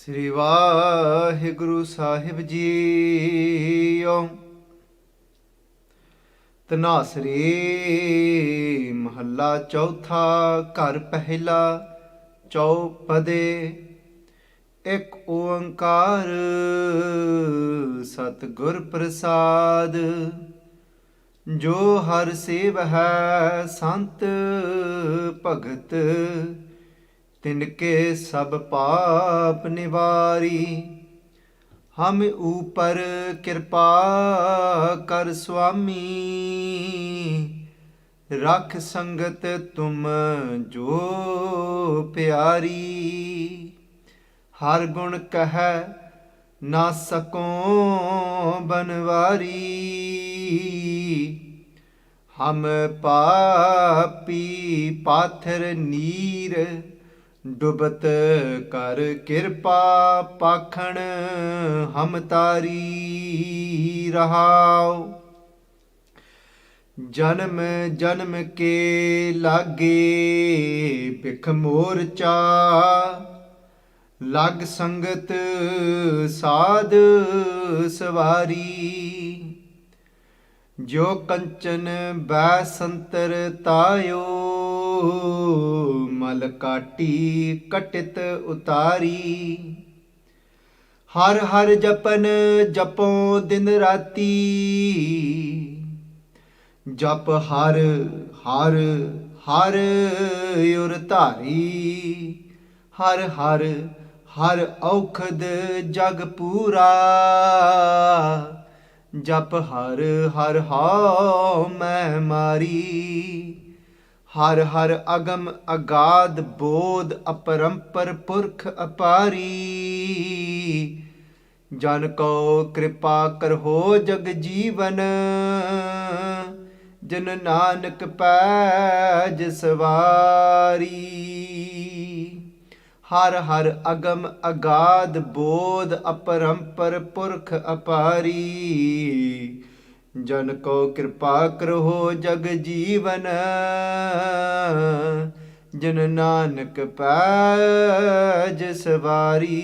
ਸ੍ਰੀ ਵਾਹਿਗੁਰੂ ਸਾਹਿਬ JIO. ਤਨਾਸਰੀ ਮਹੱਲਾ ਚੌਥਾ। ਘਰ ਪਹਿਲਾ ਚੌਪਦੇ। ਇੱਕ ਓੰਕਾਰ ਸਤਿਗੁਰ ਪ੍ਰਸਾਦ। ਜੋ ਹਰ ਸੇਵਹਿ ਸੰਤ ਭਗਤ, ਤਿਨਕੇ ਸਭ ਪਾਪ ਨਿਵਾਰੀ। ਹਮ ਊਪਰ ਕਿਰਪਾ ਕਰ ਸੁਆਮੀ, ਰਖ ਸੰਗਤ ਤੁਮ ਜੋ ਪਿਆਰੀ। ਹਰ ਗੁਣ ਕਹਿ ਨਾ ਸਕੋਂ ਬਨਵਾਰੀ, ਹਮ ਪਾਪੀ ਪਾਥਰ ਨੀਰ। ਡੁਬਤ ਕਰ ਕਿਰਪਾ ਪਾਖਣ ਹਮ ਤਾਰੀ। ਰਹਾਉ ਜਨਮ ਜਨਮ ਕੇ ਲਾਗੇ ਭਿਖ ਮੋਰਚਾ, ਲਗ ਸੰਗਤ ਸਾਧ ਸਵਾਰੀ। ਜੋ ਕੰਚਨ ਬੈ ਸੰਤਰ ਤਾਇਓ, ਮਲ ਕਾਟੀ ਕਟਿਤ ਉਤਾਰੀ। ਹਰ ਹਰ ਜਪਨ ਜਪੋ ਦਿਨ ਰਾਤੀ, ਜਪ ਹਰ ਹਰ ਹਰ ਉਰ ਧਾਰੀ। ਹਰ ਹਰ ਹਰ ਔਖਦ ਜਗ ਪੂਰਾ, ਜਪ ਹਰ ਹਰ ਹਉ ਮੈਂ ਮਾਰੀ। ਹਰ ਹਰ ਅਗਮ ਅਗਾਧ ਬੋਧ ਅਪਰੰਪਰ ਪੁਰਖ ਅਪਾਰੀ। ਜਨ ਕੋ ਕਿਰਪਾ ਕਰਹੁ ਜਗ ਜੀਵਨ, ਜਿਨ ਨਾਨਕ ਪੈਜ ਸਵਾਰੀ। ਹਰ ਹਰ ਅਗਮ ਅਗਾਧ ਬੋਧ ਅਪਰੰਪਰ ਪੁਰਖ ਅਪਾਰੀ। ਜਨ ਕੋ ਕਿਰਪਾ ਕਰਹੁ ਜਗ ਜੀਵਨ, ਜਿਨ ਨਾਨਕ ਪੈਜ ਸਵਾਰੀ।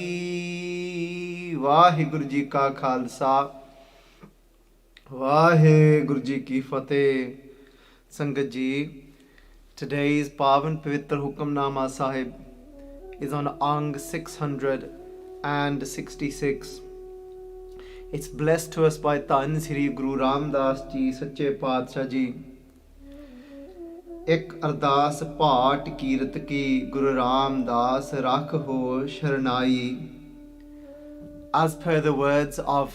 ਵਾਹਿਗੁਰੂ ਜੀ ਕਾ ਖਾਲਸਾ, ਵਾਹਿਗੁਰੂ ਜੀ ਕੀ ਫਤਿਹ। ਸੰਗਤ ਜੀ, today's ਪਾਵਨ ਪਵਿੱਤਰ ਹੁਕਮਨਾਮਾ ਸਾਹਿਬ is on Ang 666. It's blessed to us by Dhan Sri Guru Ramdas Ji Sache Paatshah Ji. ਇੱਕ ਅਰਦਾਸ ਪਾਠ ਕੀਰਤ ਕੀ ਗੁਰੂ ਰਾਮਦਾਸ ਰੱਖ ਹੋ ਸ਼ਰਨਾਈ. As per the words of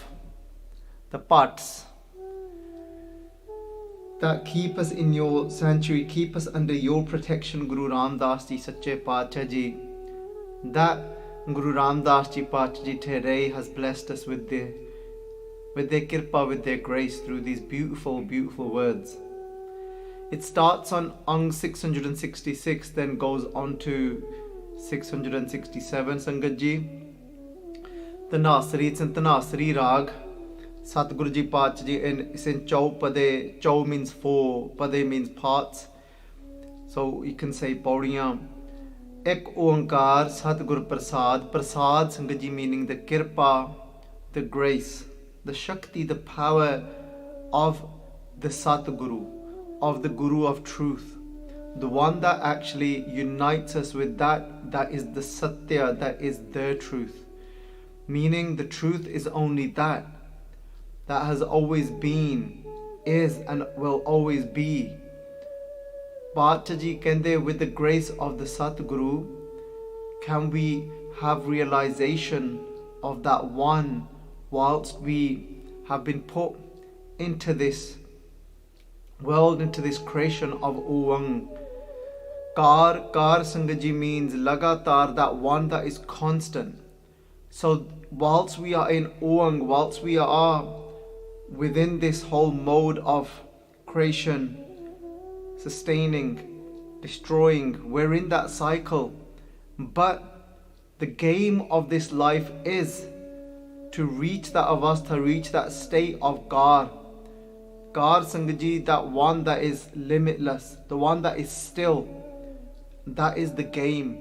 the Pats that keep us in your sanctuary, keep us under your protection, Guru Ramdas Ji Sache Paatshah Ji, that Guru Ramdas Ji Paatshah Ji today has blessed us with their kirpa, with their grace through these beautiful, beautiful words. It starts on Ang 666, then goes on to 667. Sangat Ji, Tanasri, it's in Tanasri Rag. Satguru Ji Paatshah Ji, it's in Chau Pade. Chau means four, Pade means parts. So you can say Paudiyam. Ek Oankar Satguru Prasad. Prasad, Sangat Ji, meaning the kirpa, the grace, the shakti, the power of the Satguru, of the Guru of truth, the one that actually unites us with that is the Satya, that is the truth. Meaning the truth is only that has always been, is and will always be. Paatshah Ji kende, with the grace of the Satguru can we have realization of that one, whilst we have been put into this world, into this creation of Oang. Kar Sangat Ji means lagatar, that one that is constant. So whilst we are in Oang, whilst we are within this whole mode of creation, sustaining, destroying, we're in that cycle. But the game of this life is to reach that avastha, reach that state of Gar. Gar Sangat Ji, that one that is limitless, the one that is still. That is the game.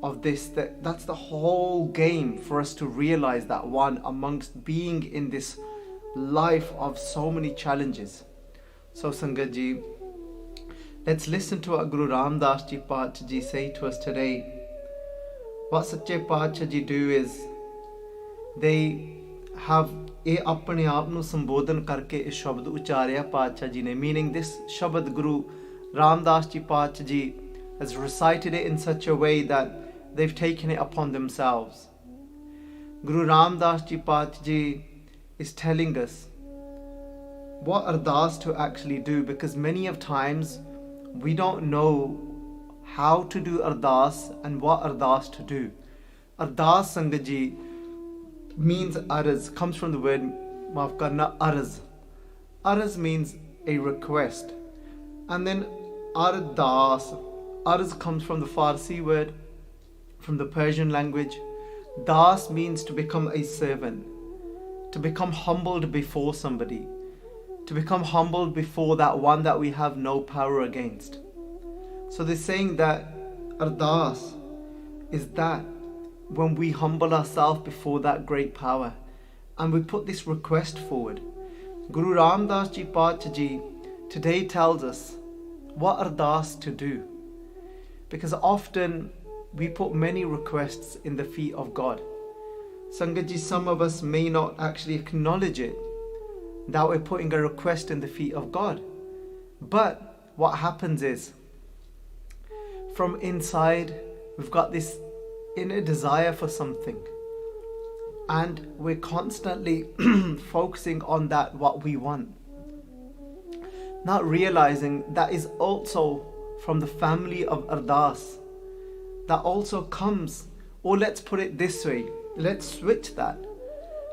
of this, that's the whole game for us to realize that one amongst being in this life of so many challenges. So Sangat Ji, let's listen to what Guru Ramdas Ji Paatshah Ji say to us today. What Sache Paatshah Ji do is they have ਇਹ ਆਪਣੇ ਆਪ ਨੂੰ ਸੰਬੋਧਨ ਕਰਕੇ ਇਹ ਸ਼ਬਦ ਉਚਾਰਿਆ ਪਾਤਸ਼ਾਹ ਜੀ ਨੇ, meaning this Shabad Guru Ramdas Ji Paatshah Ji has recited it in such a way that they've taken it upon themselves. Guru Ramdas Ji Paatshah Ji is telling us what Ardaas to actually do, because many of times we don't know how to do Ardaas and what Ardaas to do. Ardaas Sangat Ji means Arz, comes from the word maaf karna, Arz. Arz means a request. And then Ardaas, Arz comes from the Farsi word, from the Persian language. Das means to become a servant, to become humbled before somebody, to become humbled before that one that we have no power against. So they're saying that Ardaas is that when we humble ourselves before that great power and we put this request forward. Guru Ramdas Ji Paatshah Ji today tells us what Ardaas to do, because often we put many requests in the feet of God. Sangat Ji, some of us may not actually acknowledge it, that we're putting a request in the feet of God. But what happens is, from inside, we've got this inner desire for something, and we're constantly focusing on that, what we want, not realizing that is also from the family of Ardaas. That also comes, or let's put it this way, let's switch that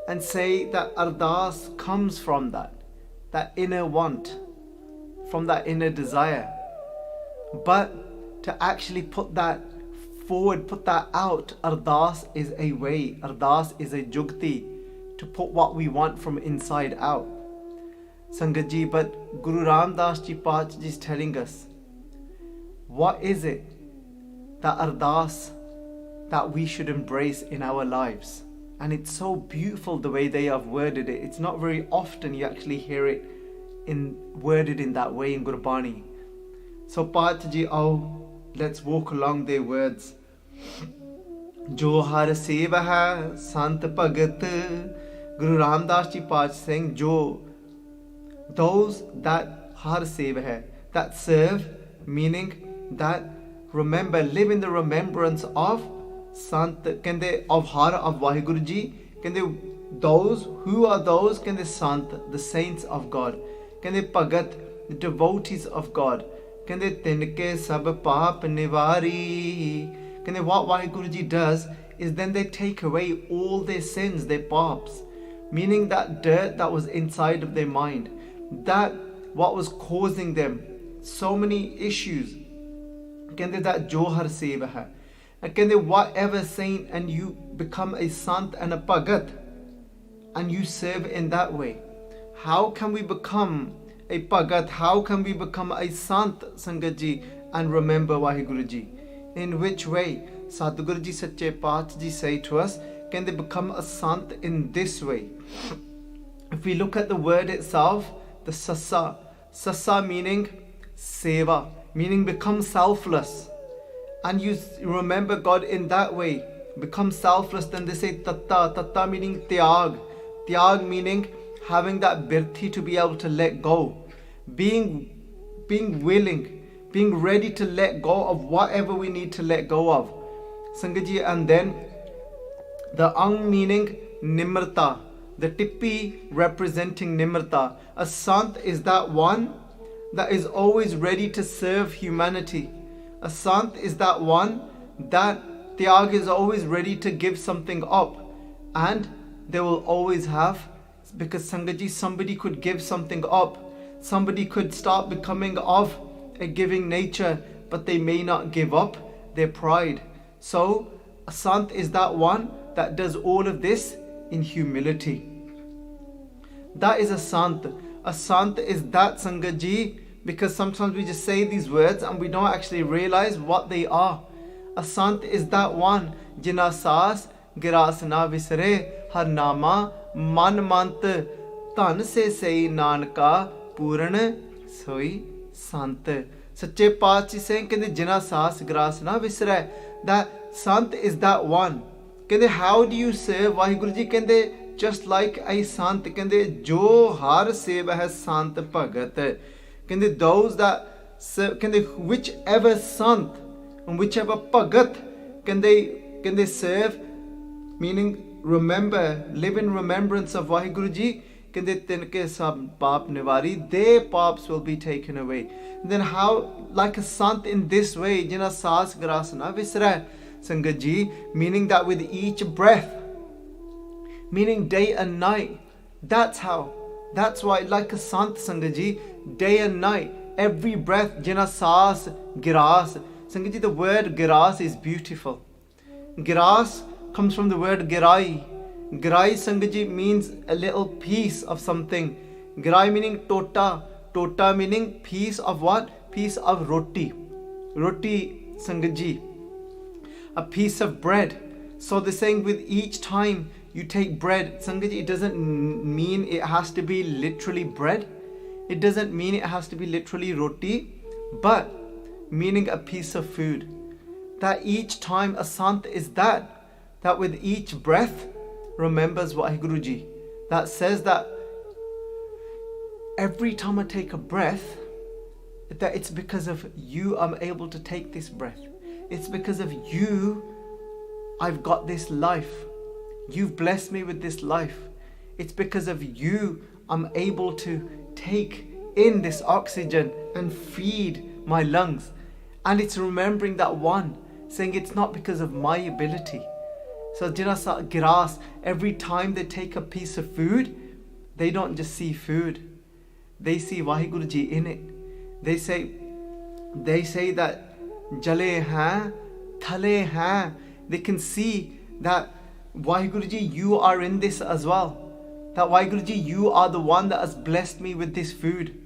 and say that Ardaas comes from that inner want, from that inner desire. But to actually put that forward, put that out, Ardaas is a way, Ardaas is a jugti, to put what we want from inside out. Sangat Ji, but Guru Ramdas Ji Paatshah Ji is telling us, what is it that Ardaas that we should embrace in our lives? And it's so beautiful the way they have worded it. It's not very often you actually hear it worded in that way in Gurbani. So Paatshah Ji, let's walk along their words. Jo har seva hai sant bhagat. Guru Ramdas Ji Paatshah saying, Jo, those that har seva hai, that serve, meaning that remember, live in the remembrance of Sant, kende of har, of Vaheguru Ji. Kende those, who are those? Kende Sant, the saints of God. Kende Bhagat, the devotees of God. Kende tinke sab paap nivari. Kende what Vaheguru Ji does is then they take away all their sins, their paps, meaning that dirt that was inside of their mind, that what was causing them so many issues. Kende that johar seva hai. And kende whatever saint, and you become a sant and a bhagat, and you serve in that way. How can we become a bhagat? How can we become a sant, Sangat Ji, and remember Vaheguru Ji? In which way? Sadhguru Ji Sache Paatshah Ji say to us, can they become a sant in this way? If we look at the word itself, the sasa meaning seva, meaning become selfless, and you remember God in that way, become selfless. Then they say tatta meaning tyag meaning having that birthi to be able to let go, being willing, being ready to let go of whatever we need to let go of, Sangat Ji. And then the ang meaning nimrta, the tippi representing nimrta. A sant is that one that is always ready to serve humanity. A sant is that one that tyag is always ready to give something up, and they will always have, because Sangat Ji, somebody could give something up, somebody could start becoming of a giving nature, but they may not give up their pride. So a sant is that one that does all of this in humility. That is a sant. A sant is that, Sangat Ji, because sometimes we just say these words and we don't actually realize what they are. A sant is that one jina saas giras na visre, har nama man mant dhan se sei nanka puran soi sant. Sache Paatshah saying jina saas giras na visre, that sant is that one. How do you serve Vaheguru Ji? Just like a sant, jo har seva hai sant bhagat. Those that serve, whichever sant and whichever bhagat can they serve, meaning remember, live in remembrance of Vaheguru Ji, tinke sab paap nivari, their paps will be taken away. And then how, like a sant in this way, jina saas gras na visra, Sangat Ji, meaning that with each breath, meaning day and night, that's how. That's why, like a sant, Sangat Ji, day and night, every breath, jina saas giras. Sangat Ji, the word giras is beautiful. Giras comes from the word girai. Girai, Sangat Ji, means a little piece of something. Girai meaning tota. Tota meaning piece of what? Piece of roti. Roti, Sangat Ji, a piece of bread. So they're saying with each time you take bread, Sangat Ji, it doesn't mean it has to be literally bread. It doesn't mean it has to be literally roti, but meaning a piece of food. That each time a sant is that with each breath remembers Vaheguru Ji. That says that every time I take a breath, that it's because of you I'm able to take this breath. It's because of you I've got this life. You've blessed me with this life. It's because of you I'm able to take in this oxygen and feed my lungs. And it's remembering that one, saying it's not because of my ability. So Jinasa Giras, every time they take a piece of food, they don't just see food. They see Vaheguru Ji in it. They say that Jale hai, thale hai. They can see that Vaheguru Ji, you are in this as well. That Vaheguru Ji, you are the one that has blessed me with this food.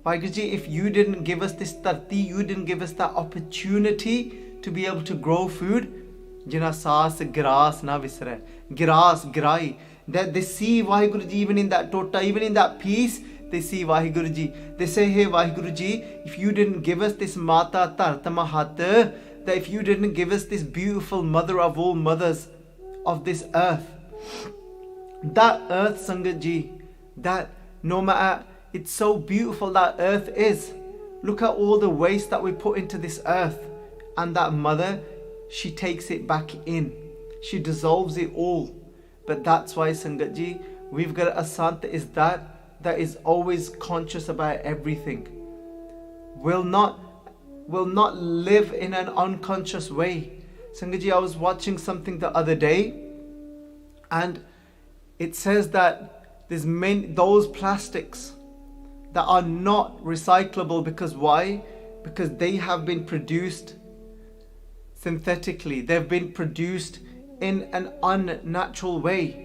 Vaheguru Ji, if you didn't give us this tarti, you didn't give us that opportunity to be able to grow food, Jina saas giras na visre. Giras, girai. That they see Vaheguru Ji even in that tota, even in that piece, they see Vaheguru Ji. They say, hey Vaheguru Ji, if you didn't give us this Mata Tartama Hata, that if you didn't give us this beautiful mother of all mothers of this earth, that earth, Sangat Ji, that no matter, it's so beautiful that earth is. Look at all the waste that we put into this earth. And that mother, she takes it back in. She dissolves it all. But that's why, Sangat Ji, we've got a sant that is always conscious about everything. Will not live in an unconscious way. Sangat Ji, I was watching something the other day, and it says that there's those plastics that are not recyclable. Because why? Because they have been produced synthetically. They've been produced in an unnatural way.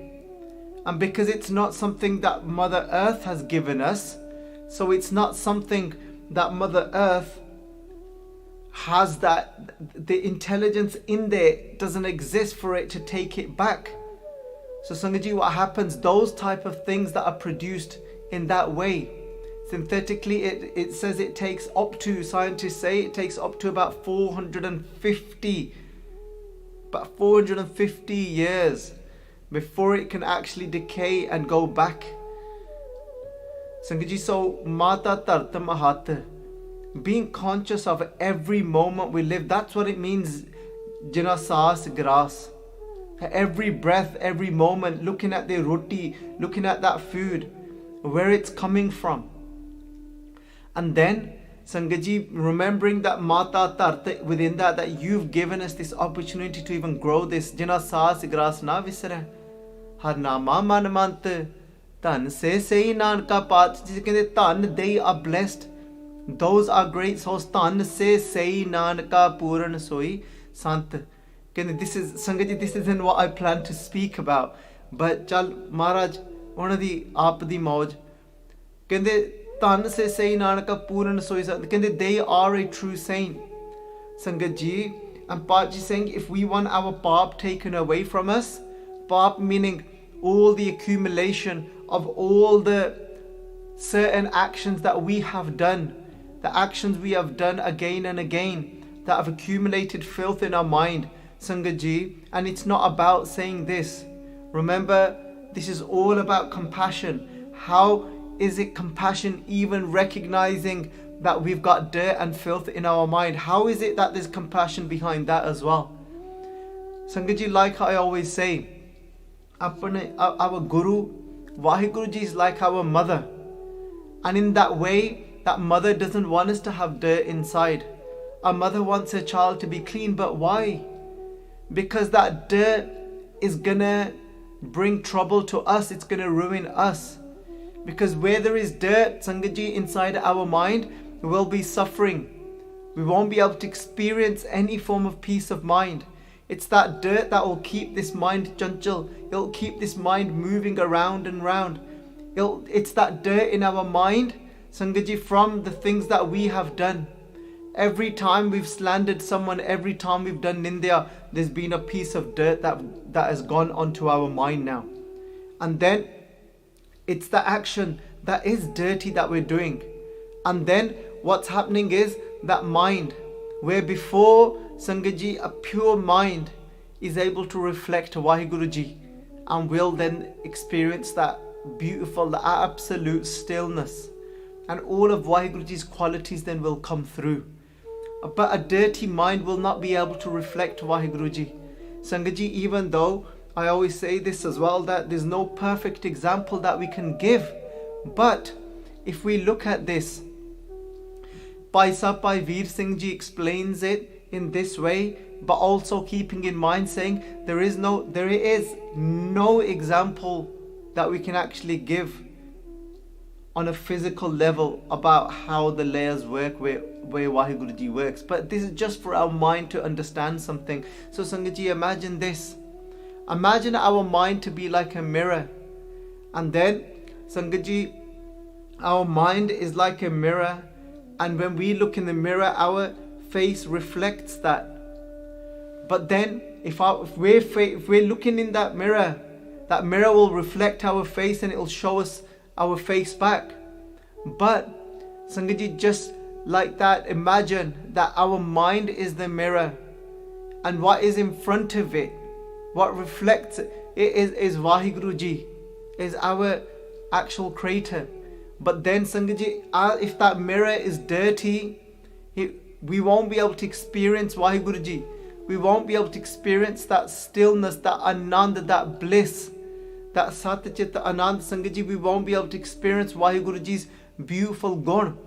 And because it's not something that Mother Earth has given us, so it's not something that Mother Earth has, that the intelligence in there doesn't exist for it to take it back. So Sangat Ji, what happens, those type of things that are produced in that way, synthetically, it says it takes up to, scientists say it takes up to about 450 years before it can actually decay and go back. Sangat Ji, so Mata Tarta Mahata, being conscious of every moment we live, that's what it means, Jina Saas Gras. Every breath, every moment, looking at the roti, looking at that food, where it's coming from. And then, Sangat Ji, remembering that Mata Tarta, within that you've given us this opportunity to even grow this. Jina Saas Gras na visre, har nama man mant, dhan se sei nanka paat, dhan, they are blessed. Those are great souls. Dhan se sei nanka puran soi sant. This is, Sangat Ji, this isn't what I plan to speak about. But Chal Maharaj, one of the Aap di Mauj, Dhan se sei nanka puran soi sant. They are a true saint. Sangat Ji, And Paap Ji saying, if we want our Paap taken away from us, Paap meaning all the accumulation of all the certain actions that we have done, the actions we have done again and again, that have accumulated filth in our mind, Sangat Ji. And it's not about saying this. Remember, this is all about compassion. How is it compassion even recognizing that we've got dirt and filth in our mind? How is it that there's compassion behind that as well? Sangat Ji, like I always say, our Guru, Vaheguru Ji is like our mother. And in that way, that mother doesn't want us to have dirt inside. A mother wants her child to be clean, but why? Because that dirt is gonna bring trouble to us, it's gonna ruin us. Because where there is dirt, Sangat Ji, inside our mind, we will be suffering. We won't be able to experience any form of peace of mind. It's that dirt that will keep this mind chanchal. It'll keep this mind moving around and round. It's that dirt in our mind, Sangat Ji, from the things that we have done. Every time we've slandered someone, every time we've done nindya, there's been a piece of dirt that has gone onto our mind now. And then it's the action that is dirty that we're doing. And then what's happening is that mind, where before, Sangat Ji, a pure mind is able to reflect Vaheguru Ji and will then experience that beautiful, the absolute stillness. And all of Vaheguru Ji's qualities then will come through. But a dirty mind will not be able to reflect Vaheguru Ji. Sangat Ji, even though I always say this as well, that there's no perfect example that we can give. But if we look at this, Bhai Veer Singh Ji explains it in this way, but also keeping in mind saying there is no example that we can actually give on a physical level about how the layers work, where Vaheguru Ji works. But this is just for our mind to understand something. So Sangat Ji, imagine this. Imagine our mind to be like a mirror. And then, Sangat Ji, our mind is like a mirror. And when we look in the mirror, our face reflects that. But then, if we're looking in that mirror will reflect our face and it will show us our face back. But Sangat Ji, just like that, imagine that our mind is the mirror, and what is in front of it, what reflects it is Vaheguru Ji, is our actual creator. But then Sangat Ji, if that mirror is dirty, we won't be able to experience Vaheguru Ji. We won't be able to experience that stillness, that anand, that bliss, that Satchit Anand, Sangat Ji. We won't be able to experience Vaheguru Ji's beautiful gun,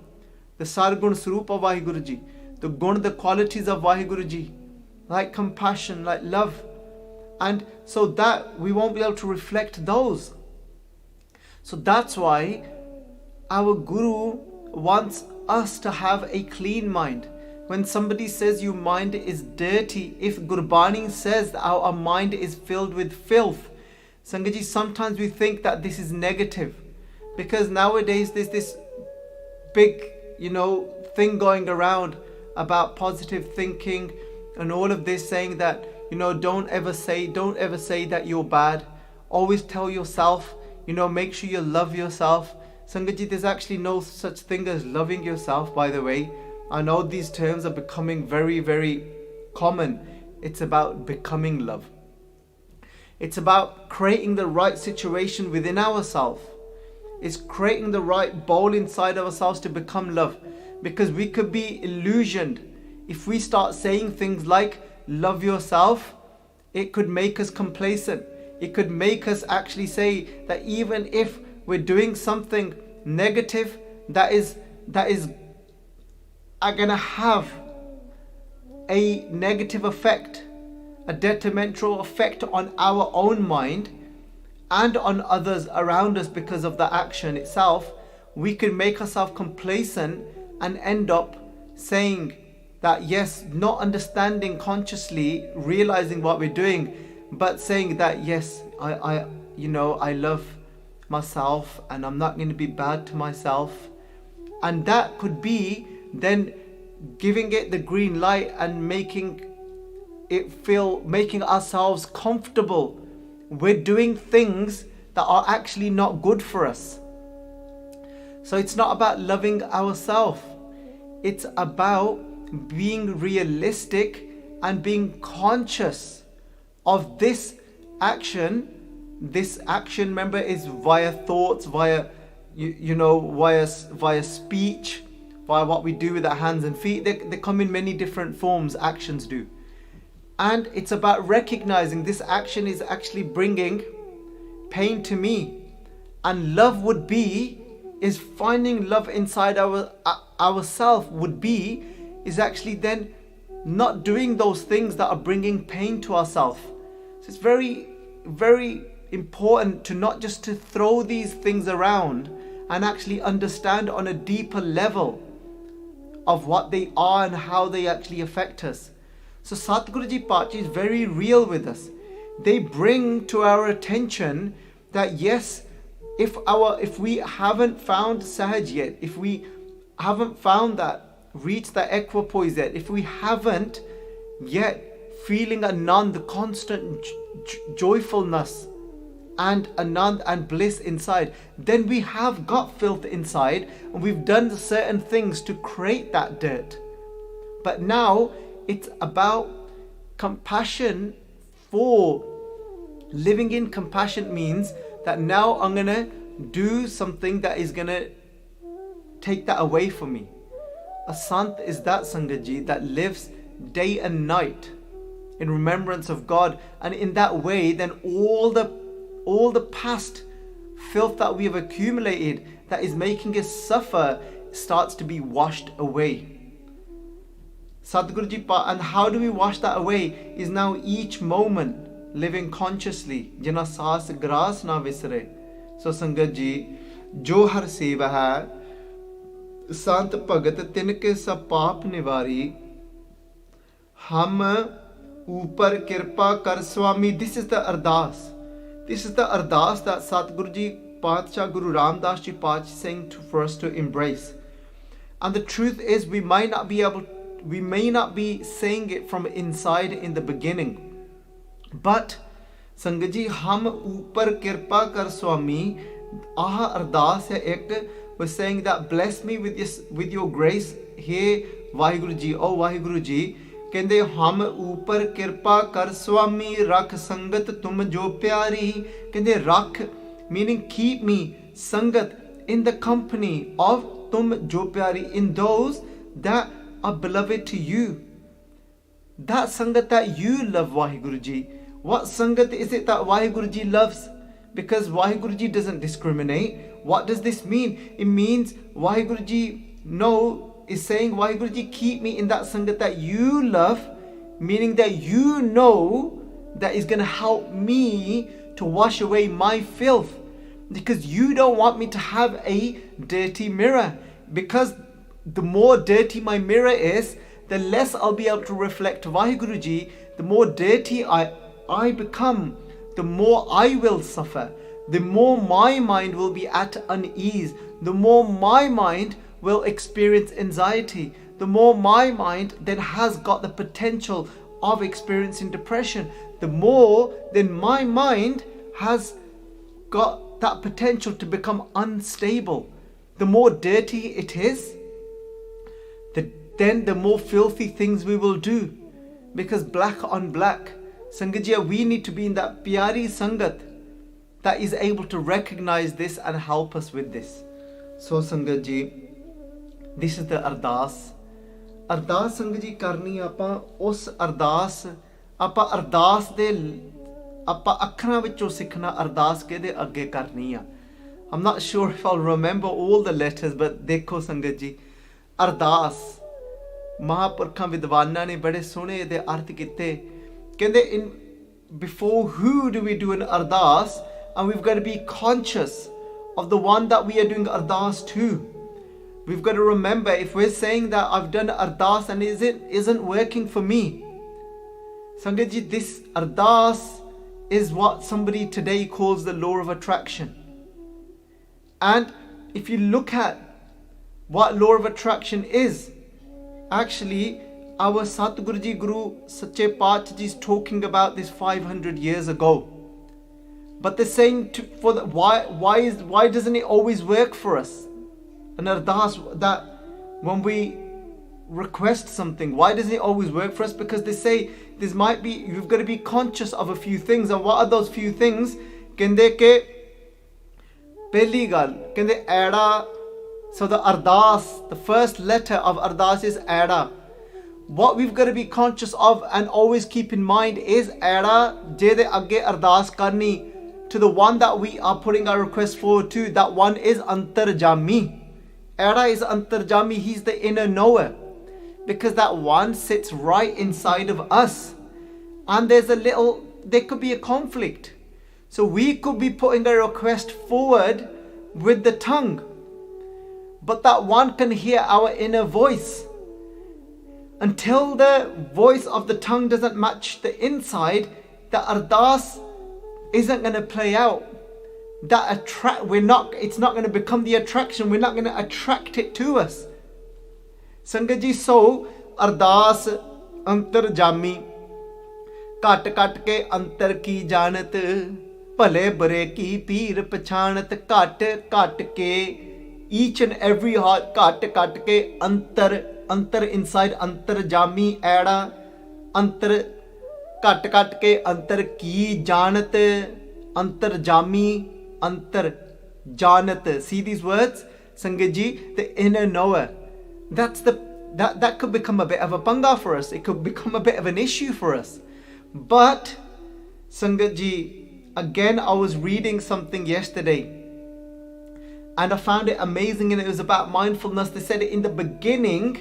the Sargun Swarup of Vaheguru Ji, the gun, the qualities of Vaheguru Ji, like compassion, like love. And so that we won't be able to reflect those. So that's why our Guru wants us to have a clean mind. When somebody says your mind is dirty, if Gurbani says that our mind is filled with filth, Sangat Ji, sometimes we think that this is negative, because nowadays there's this big, thing going around about positive thinking and all of this, saying that, don't ever say that you're bad. Always tell yourself, make sure you love yourself. Sangat Ji, there's actually no such thing as loving yourself, by the way. I know these terms are becoming very, very common. It's about becoming love. It's about creating the right situation within ourselves. It's creating the right bowl inside of ourselves to become love. Because we could be illusioned. If we start saying things like, love yourself, it could make us complacent. It could make us actually say that even if we're doing something negative, that is gonna have a negative effect, a detrimental effect on our own mind and on others around us because of the action itself, we can make ourselves complacent and end up saying that, yes, not understanding consciously, realizing what we're doing, but saying that, yes, I love myself and I'm not going to be bad to myself. And that could be then giving it the green light and making making ourselves comfortable with doing things that are actually not good for us. So it's not about loving ourselves. It's about being realistic and being conscious of this action. This action, remember, is via thoughts, via via speech, via what we do with our hands and feet. They come in many different forms, actions do. And it's about recognizing this action is actually bringing pain to me. And love is finding love inside ourselves is actually then not doing those things that are bringing pain to ourselves. So it's very, very important to not just to throw these things around and actually understand on a deeper level of what they are and how they actually affect us. So Satguru Ji Pachi is very real with us. They bring to our attention that yes, if we haven't found Sahaj yet, if we haven't found that, reached that equipoise yet, if we haven't yet feeling Anand, the constant joyfulness and Anand and bliss inside, then we have got filth inside and we've done certain things to create that dirt. But now it's about compassion. For living in compassion means that now I'm gonna do something that is gonna take that away from me. A Sant is that Sangatji that lives day and night in remembrance of God, and in that way then all the past filth that we have accumulated that is making us suffer starts to be washed away. Sadhguru Ji, and how do we wash that away? Is now each moment living consciously. Jina saas grass na visre. So Sangat Ji, jo har seva hai, Sant Bhagat tinke sab paap nivari, hum upar kirpa kar Swami. This is the Ardaas. This is the Ardaas that Satguru Ji Paatshah Guru Ramdas Ji Paatshah is saying for us to embrace. And the truth is, we may not be saying it from inside in the beginning, but Sangat Ji, hum upar kirpa kar Swami, aha Ardaas hai ek, was saying that bless me with your grace, hey Vaheguru Ji, oh Vaheguru Ji, ਕਹਿੰਦੇ ਹਮ ਉਪਰ ਕਿਰਪਾ ਕਰ ਸੁਆਮੀ ਰੱਖ ਸੰਗਤ ਤੁਮ ਜੋ ਪਿਆਰੀ. ਕਹਿੰਦੇ ਰੱਖ meaning keep me sangat in the company of tum jo pyari, in those that are beloved to you, that sangat that you love. Vaheguru Ji, what sangat is it that Vaheguru Ji loves? Because Vaheguru Ji doesn't discriminate. What does this mean? It means Vaheguru Ji is saying, Vaheguru Ji, keep me in that sangat that you love, meaning that you know that is going to help me to wash away my filth, because you don't want me to have a dirty mirror. Because the more dirty my mirror is, the less I'll be able to reflect Vaheguru Ji. The more dirty I become, the more I will suffer, the more my mind will be at unease, the more my mind will experience anxiety, the more my mind then has got the potential of experiencing depression, the more then my mind has got that potential to become unstable. The more dirty it is, then the more filthy things we will do, because black on black. Sangat Ji, we need to be in that pyari sangat that is able to recognize this and help us with this. So Sangat Ji, this is the Ardaas. Ardaas Sangat Ji karni apa us Ardaas, apa Ardaas de apa akhran vichon sikhna Ardaas ke de agge karni a. I'm not sure if I'll remember all the letters, but dekho Sangat Ji, Ardaas Mahapurkhan Vidwana ne bade sone de arth kitte. Kende before who do we do an Ardaas? And we've got to be conscious of the one that we are doing Ardaas to. We've got to remember, if we're saying that I've done Ardaas and isn't working for me, Sangat Ji, this Ardaas is what somebody today calls the law of attraction. And if you look at what law of attraction is, actually our Satguru Ji, Guru Sache Paatshah Ji is talking about this 500 years ago. But they're saying why doesn't it always work for us? An Ardaas, that when we request something, why doesn't it always work for us? Because they say you've got to be conscious of a few things. And what are those few things? Kende ke pehli gal, kende aida. So the Ardaas, the first letter of Ardaas is aida. What we've got to be conscious of and always keep in mind is aida jede agge Ardaas karni, to the one that we are putting our request forward to. That one is Antarjami. Aida is Antarjami. He's the inner knower. Because that one sits right inside of us. And there could be a conflict. So we could be putting a request forward with the tongue. But that one can hear our inner voice. Until the voice of the tongue doesn't match the inside, the Ardaas isn't going to play out. It's not going to become the attraction. We're not going to attract it to us. Sangat ji, so Ardaas Antarjami, kat ke antar ki janat, bhale bure ki peer pachanat, kat ke each and every heart, kat ke antar inside Antarjami aida, antar kat ke antar ki janat, Antarjami antar janat. See these words, Sangat ji, the inner knower. That could become a bit of a panga for us. It could become a bit of an issue for us. But Sangat ji, again, I was reading something yesterday and I found it amazing, and it was about mindfulness. They said it in the beginning.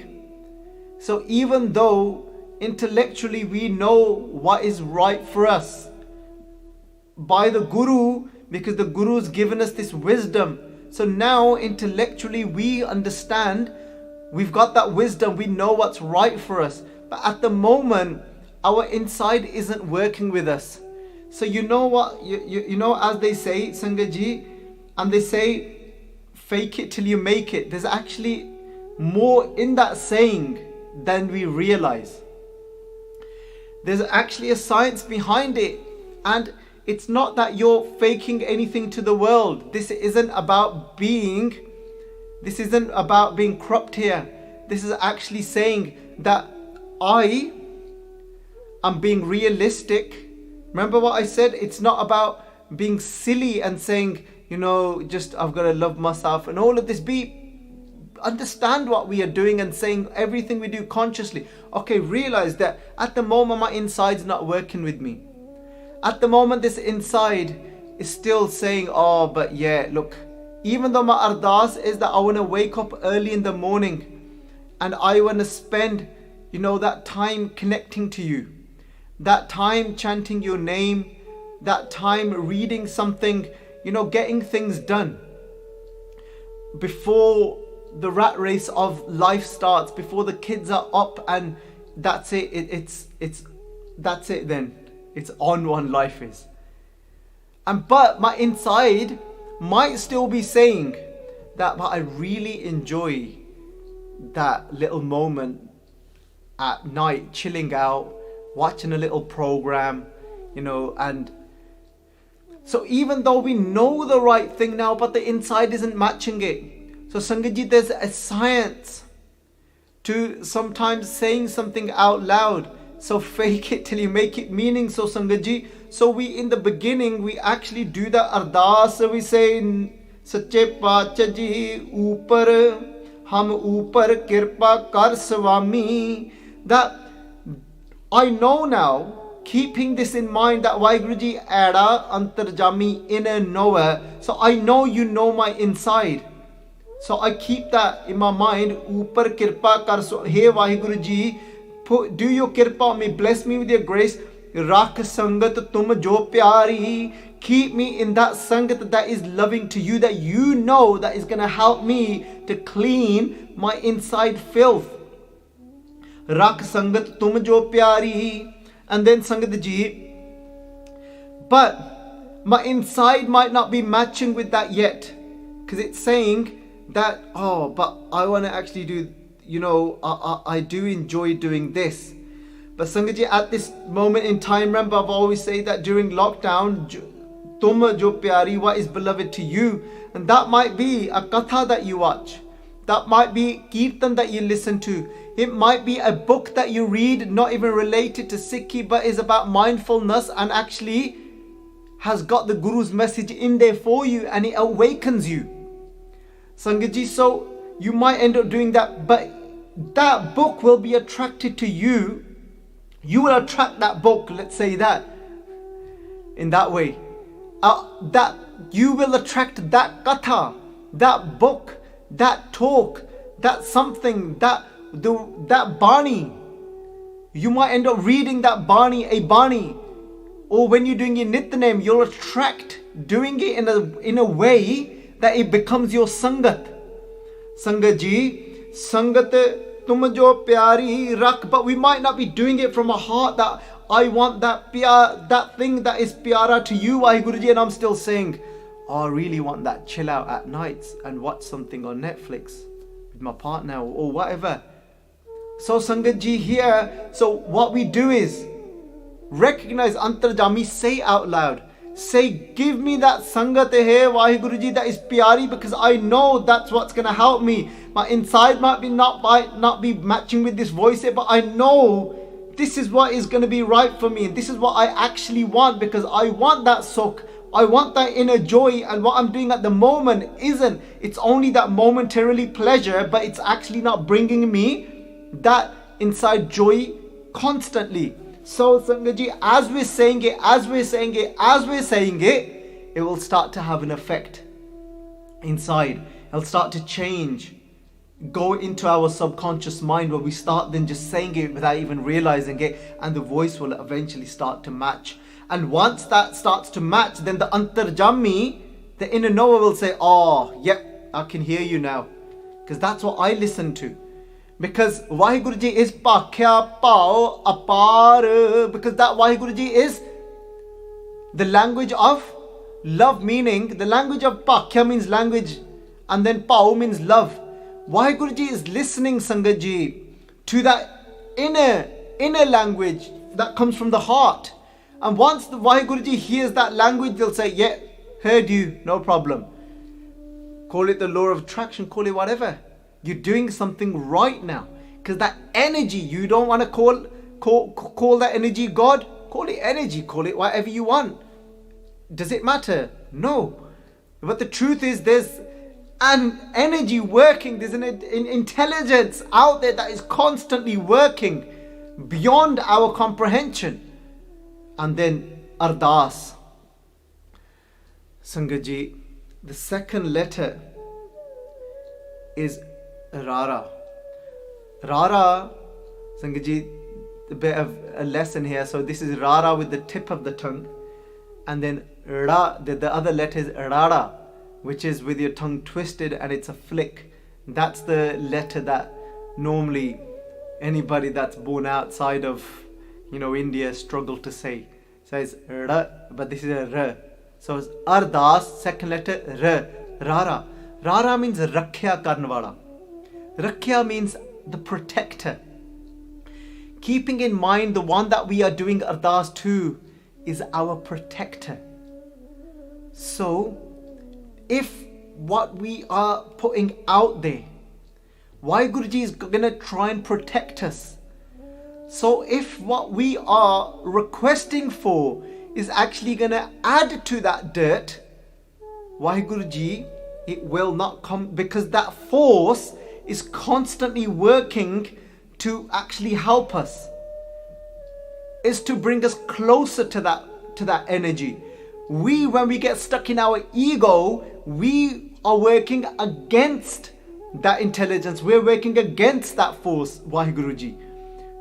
So even though intellectually we know what is right for us by the Guru, because the Guru's given us this wisdom. So now intellectually we understand. We've got that wisdom, we know what's right for us. But at the moment, our inside isn't working with us. So you know what, you know, as they say, Sangat ji, and they say, fake it till you make it. There's actually more in that saying than we realize. There's actually a science behind it. And it's not that you're faking anything to the world. This isn't about being corrupt here. This is actually saying that I am being realistic. Remember what I said? It's not about being silly and saying, just I've got to love myself and all of this. Understand what we are doing and saying everything we do consciously. Okay, realize that at the moment my inside's not working with me. At the moment this inside is still saying, oh, but yeah, look, even though my Ardaas is that I want to wake up early in the morning and I want to spend, that time connecting to you, that time chanting your name, that time reading something, getting things done before the rat race of life starts, before the kids are up, and that's it. That's it then. It's on one life is. But my inside might still be saying that, but I really enjoy that little moment at night, chilling out, watching a little program, and so even though we know the right thing now, but the inside isn't matching it. So Sangat ji, there's a science to sometimes saying something out loud. So fake it till you make it, meaning, so Sangat ji, so we in the beginning, we actually do the Ardaas. So we say, Sache Paatshah ji, upar, hum upar kirpa kar swami. That I know now, keeping this in mind, that Vaheguru Ji aida Antarjami, inner knower. So I know you know my inside. So I keep that in my mind. Upar kirpa kar swami. Hey Vaheguru Ji, do your kirpa on me, bless me with your grace. Rakh sangat tum jo pyari. Keep me in that sangat that is loving to you, that you know that is going to help me to clean my inside filth. Rakh sangat tum jo pyari. And then Sangat ji, but my inside might not be matching with that yet, because it's saying that, oh, but I want to actually do, I do enjoy doing this. But Sangat ji, at this moment in time, remember I've always said that during lockdown, Tum jo pyari, what is beloved to you, and that might be a katha that you watch, that might be kirtan that you listen to, it might be a book that you read, not even related to Sikhi, but is about mindfulness and actually has got the Guru's message in there for you, and it awakens you. Sangat ji, so you might end up doing that, but that book will be attracted to you. You will attract that book, let's say that, in that way. That you will attract that katha, that book, that talk, that something, that bani. You might end up reading that a bani. Or when you're doing your nitnem, you'll attract doing it in a way that it becomes your sangat. Sangat ji, sangat tum jo pyari rakh, but we might not be doing it from a heart that I want that thing that is pyara to you, Vaheguru Ji, and I'm still saying, I really want that chill out at nights and watch something on Netflix with my partner or whatever. So Sangat ji here, so what we do is recognize Antarjami, say out loud, say, give me that Sangat hai Vaheguru Ji that is pyari, because I know that's what's going to help me. My inside might not be matching with this voice here, but I know this is what is going to be right for me, and this is what I actually want, because I want that sukh, I want that inner joy, and what I'm doing at the moment it's only that momentarily pleasure, but it's actually not bringing me that inside joy constantly. So Sangat ji, as we're saying it, it will start to have an effect inside. It'll start to change, go into our subconscious mind, where we start then just saying it without even realizing it, and the voice will eventually start to match. And once that starts to match, then the antarjami, the inner knower, will say, oh yep, I can hear you now, because that's what I listen to. Because Vaheguru Ji is pakhya pao apar, because that Vaheguru Ji is the language of love, meaning the language of pakhya means language, and then pao means love. Vaheguru Ji is listening, Sangat ji, to that inner language that comes from the heart. And once the Vaheguru Ji hears that language, they'll say, yeah, heard you, no problem. Call it the law of attraction, call it whatever. You're doing something right now. Because that energy, you don't want to call that energy God, call it energy, call it whatever you want. Does it matter? No. But the truth is, there's an energy working, there's an intelligence out there that is constantly working beyond our comprehension. And then Ardaas. Sangat ji, the second letter is Rara. Rara, Sangat ji, a bit of a lesson here. So this is Rara with the tip of the tongue. And then Ra, the other letter is Rara, which is with your tongue twisted and it's a flick. That's the letter that normally anybody that's born outside of, India struggle to say. So it's Ra, but this is a R. So it's Ardaas, second letter R, Rara. Rara means Rakhya Karnwala. Rakhya means the protector. Keeping in mind the one that we are doing Ardaas to is our protector. So, if what we are putting out there, Vaheguru Ji is going to try and protect us. So if what we are requesting for is actually going to add to that dirt, Vaheguru Ji, it will not come, because that force is constantly working to actually help us. Is to bring us closer to that energy. When we get stuck in our ego, we are working against that intelligence. We're working against that force, Vaheguru Ji.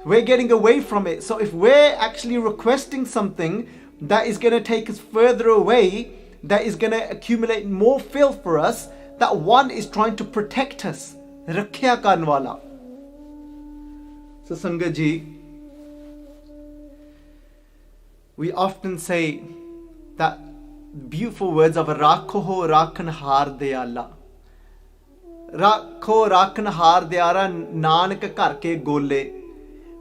We're getting away from it. So if we're actually requesting something that is going to take us further away, that is going to accumulate more filth for us, that one is trying to protect us. Rakhya karne wala. So Sangat ji, we often say that beautiful words of Rakho Rakhan Har De Allah. Rakho rakhanhar diara nanak karke gole.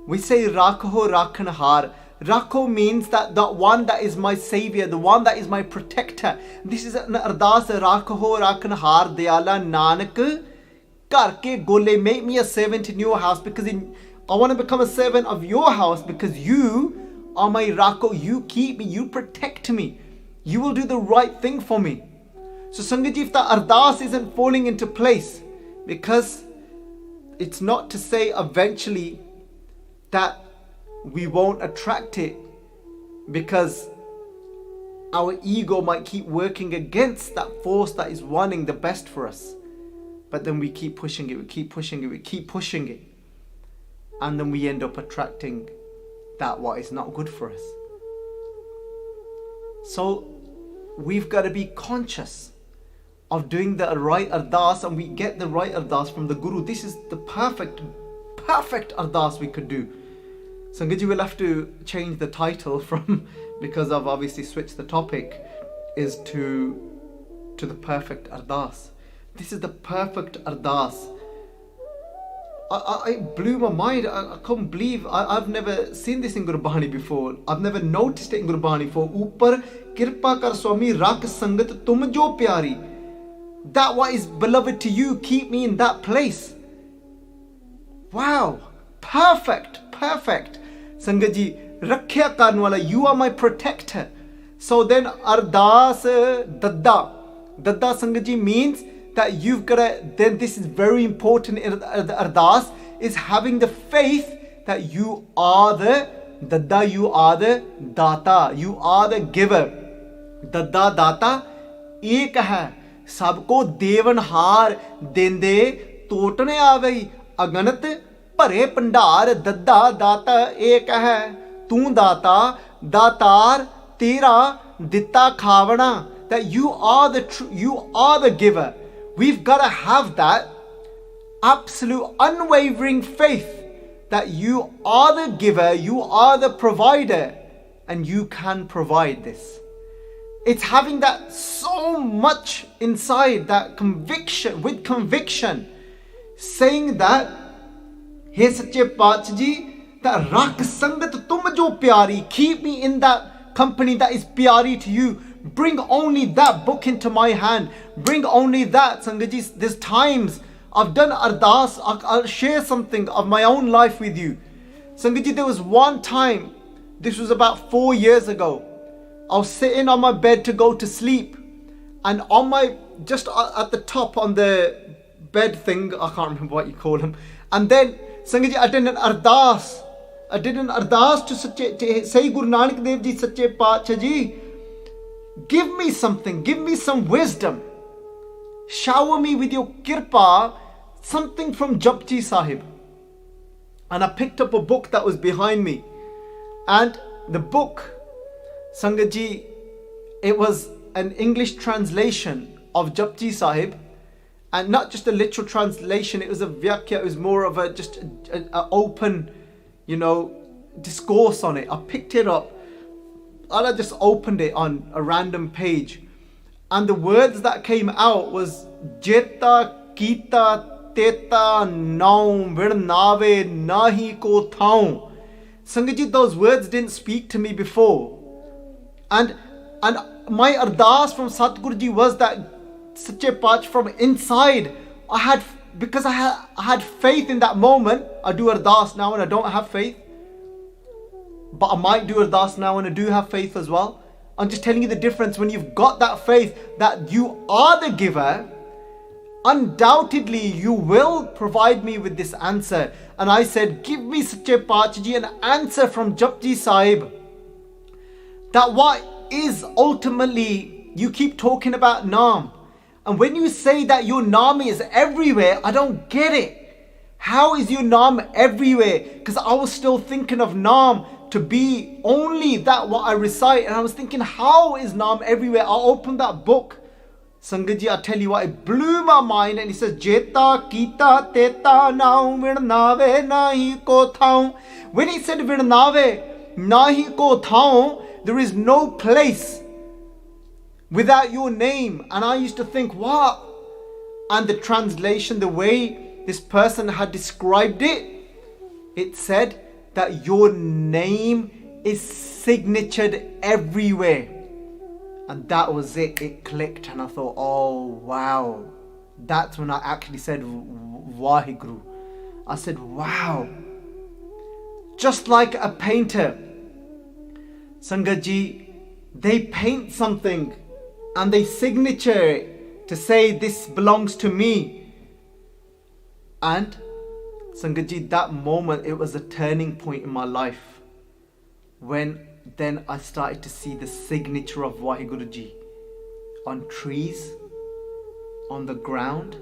We say Rakho rakhanhar. Rakho means that the one that is my savior, the one that is my protector. This is an Ardaas. Rakho rakhanhar diala nanak karke gole. Make me a servant in your house, because I want to become a servant of your house, because you are my Rakho. You keep me, you protect me. You will do the right thing for me. So Sangat ji, if the Ardaas isn't falling into place, because it's not to say eventually that we won't attract it, because our ego might keep working against that force that is wanting the best for us. But then we keep pushing it, we keep pushing it, we keep pushing it. And then we end up attracting that what is not good for us. So we've got to be conscious of doing the right Ardaas, and we get the right Ardaas from the Guru. This is the perfect Ardaas we could do. Sangat ji will have to change the title from, because I've obviously switched the topic, is to the perfect Ardaas. This is the perfect Ardaas. It blew my mind. I couldn't believe. I've never seen this in Gurbani before. I've never noticed it in Gurbani before. Upar kirpa kar Swami rak sangat tum jo pyari. That what is beloved to you, keep me in that place. Wow. Perfect. Sangat ji, rakhya karne wala, you are my protector. So then Ardaas Dadda. Dadda Sangat ji means that you've got to, then this is very important in the Ardaas, is having the faith that you are the Dadda, you are the Data, you are the giver. Dadda Data ek hai, sabko devanhar dende totne aave, aganat भरे भंडार दद्दा दाता एक है, तू दाता दातार तेरा दिता खावना. That you are the giver. We've got to have that absolute unwavering faith that you are the giver, you are the provider, and you can provide this. It's having that so much inside, that conviction, with conviction, saying that, Hey Sache Paatshah ji, that rak sangat tum jo pyari, keep me in that company that is pyari to you. Bring only that book into my hand. Bring only that. Sangat ji, there's times I've done Ardaas. I'll share something of my own life with you. Sangat ji, there was one time, this was about 4 years ago. I was sitting on my bed to go to sleep, and on my, just at the top on the bed thing, I can't remember what you call them, and then Sangat ji, I did an Ardaas. To Saint Guru Nanak Dev Ji Sache Paatshah ji, give me something, give me some wisdom. Shower me with your kirpa, something from Japji Sahib. And I picked up a book that was behind me. And the book, Sangat ji, it was an English translation of Japji Sahib. And not just a literal translation, it was a vyakya, it was more of a just an open, discourse on it. I picked it up and I just opened it on a random page. And the words that came out was Jeta Kita Teta Naum Virnave Nahi Ko Thaun. Sangat ji, those words didn't speak to me before. And my Ardaas from Satguru Ji was that Sache Paatshah from inside. Because I had faith in that moment. I do Ardaas now when I don't have faith. But I might do Ardaas now when I do have faith as well. I'm just telling you the difference. When you've got that faith that you are the giver, undoubtedly you will provide me with this answer. And I said, give me Sache Paatshah ji an answer from Japji Sahib. That what is ultimately, you keep talking about Naam. And when you say that your Naam is everywhere, I don't get it. How is your Naam everywhere? Because I was still thinking of Naam to be only that what I recite. And I was thinking, how is Naam everywhere? I opened that book. Sangat ji, I tell you what, it blew my mind. And it says, Jeta Kita Teta Naum Virnave Nahi Ko Thaun. When he said Virnave Nahi Ko Thaun, there is no place without your name. And I used to think, what? And the translation, the way this person had described it, it said that your name is signatured everywhere. And that was it. It clicked and I thought, oh wow. That's when I actually said Vaheguru. I said, wow. Just like a painter, Sangat Ji, they paint something and they signature it to say this belongs to me. And Sangat Ji, that moment, it was a turning point in my life, when then I started to see the signature of Vaheguru Ji on trees, on the ground.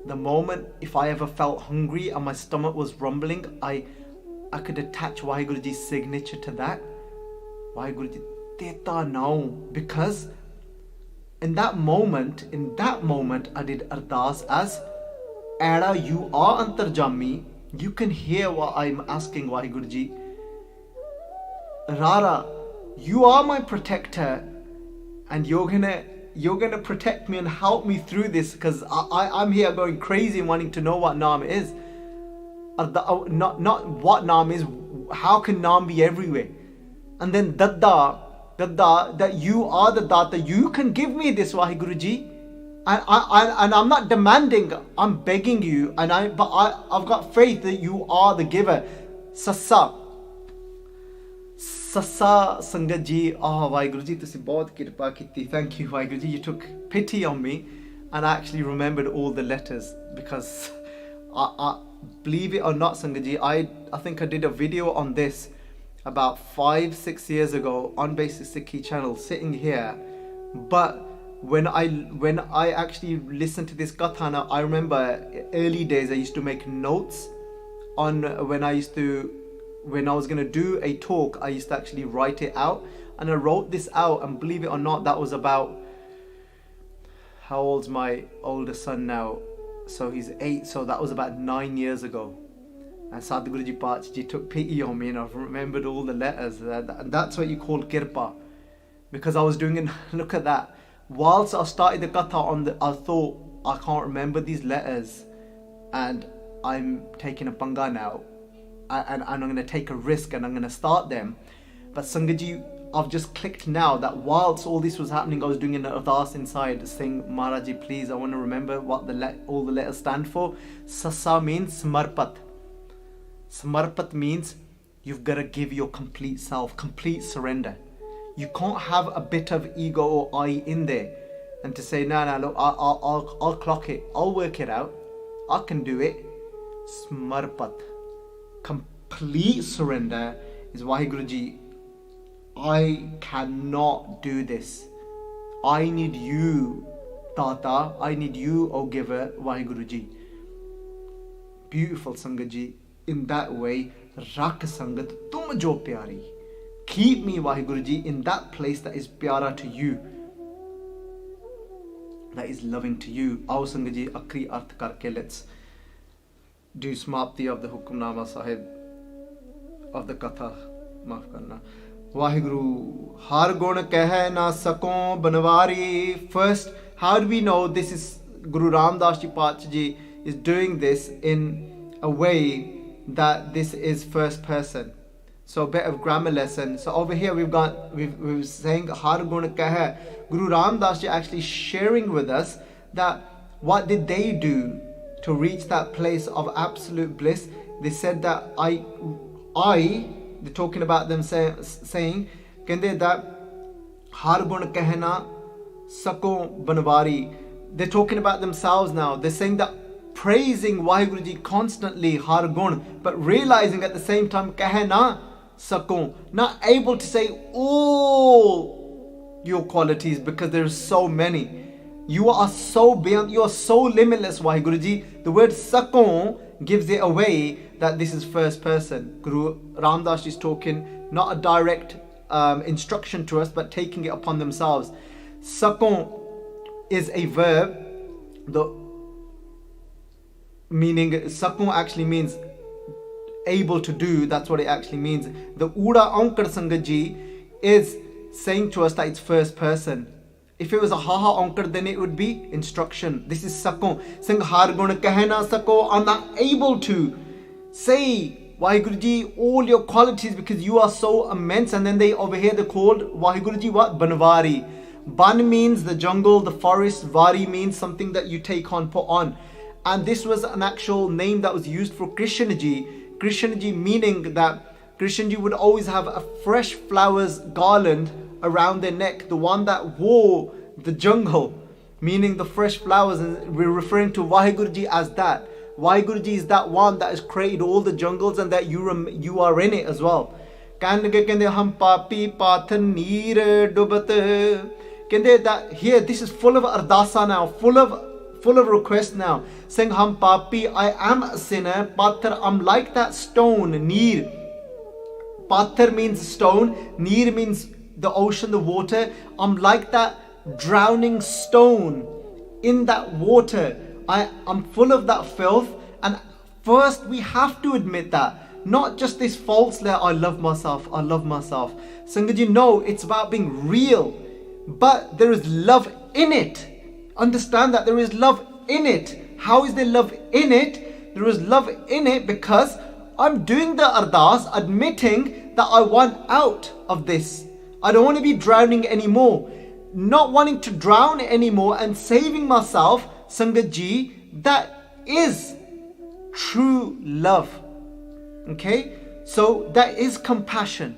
The moment if I ever felt hungry and my stomach was rumbling, I could attach Vaheguru Ji's signature to that. Vaheguru Ji Teta now, because in that moment I did Ardaas as Ada, you are Antarjami. You can hear what I'm asking, Vaheguru Ji. Rara, you are my protector, and you're gonna protect me and help me through this, because I'm here going crazy and wanting to know what Naam is. Not what Naam is, how can Naam be everywhere? And then Dada, that you are the Data, you can give me this, Vaheguru Ji. And I'm not demanding, I'm begging you, I've got faith that you are the giver. Sassa Sangat Ji, oh Vaheguru Ji, tusi bahut kirpa kiti. Thank you, Vaheguru Ji. You took pity on me, and I actually remembered all the letters, because I believe it or not, Sangat Ji, I think I did a video on this about 5-6 years ago on Basic Sikhi channel, sitting here. But when I actually listened to this Kathana, I remember early days I used to make notes on when I was going to do a talk, I used to actually write it out. And I wrote this out, and believe it or not, that was about, how old's my older son now? So he's 8, so that was about 9 years ago. And Sadhguru Ji Pacha Ji took pity on me, and I've remembered all the letters. And that's what you call kirpa. Because I was doing it, look at that. Whilst I started the katha I thought, I can't remember these letters, and I'm taking a panga now. And I'm going to take a risk, and I'm going to start them. But Sangat Ji, I've just clicked now that whilst all this was happening, I was doing an Ardaas inside, saying, Maharaji, please, I want to remember what all the letters stand for. Sassa means Smarpat. Smarpat means you've got to give your complete self, complete surrender. You can't have a bit of ego or I in there, and to say, no, look, I'll clock it, I'll work it out, I can do it. Smarpat. Complete surrender is Vaheguru Ji, I cannot do this. I need you, Tata. I need you, O Giver, Vaheguru Ji. Beautiful, Sangat Ji. In that way, Rakh Sangat tum jo pyari. Keep me, Vaheguru Ji, in that place that is pyara to you, that is loving to you. Aao Sangat Ji, akri arth karke, let's do Smapti of the Hukamnama Sahib, of the Katha. Maaf karna. Vaheguru, har gun keh na sakon banwari. First, how do we know this is Guru Ramdas Ji Pacha Ji is doing this in a way that this is first person? So a bit of grammar lesson. So over here we're saying har gun keh. Guru Ramdas Ji actually sharing with us that what did they do to reach that place of absolute bliss. They said that they're talking about them saying kende that har gun kehna sako banwari. They're talking about themselves now. They're saying that praising Vaheguru Ji constantly, har gun, but realizing at the same time kehna sako, not able to say all your qualities because there's so many. You are so beyond, you are so limitless, Vaheguru Ji. The word sakon gives it away that this is first person. Guru Ramdas is talking, not a direct instruction to us, but taking it upon themselves. Sakon is a verb. The meaning, sakon actually means able to do. That's what it actually means. The Uda Ankar Sangat Ji is saying to us that it's first person. If it was a ha ha onkar, then it would be instruction. This is sako. Sing har gun keh na sako. I'm not able to say Vaheguru Ji all your qualities because you are so immense. And then over here they're called Vaheguru Ji what? Banwari. Ban means the jungle, the forest. Vari means something that you take on, put on. And this was an actual name that was used for Krishna Ji. Krishna Ji meaning that Krishna Ji would always have a fresh flowers garland around their neck, the one that wore the jungle, meaning the fresh flowers, and we're referring to Vaheguru Ji as that. Vaheguru Ji is that one that has created all the jungles and that you are in it as well. That here, this is full of ardasa now, full of requests now. Saying hum papi, I am a sinner. Pathar, I'm like that stone. Neer. Pathar means stone. Neer means the ocean, the water. I'm like that drowning stone in that water. I'm full of that filth. And first we have to admit that. Not just this false layer, I love myself, I love myself. Sangat, no, it's about being real. But there is love in it. Understand that there is love in it. How is there love in it? There is love in it because I'm doing the ardaas, admitting that I want out of this. I don't want to be drowning anymore. Not wanting to drown anymore and saving myself, Sangat Ji, that is true love. Okay? So that is compassion.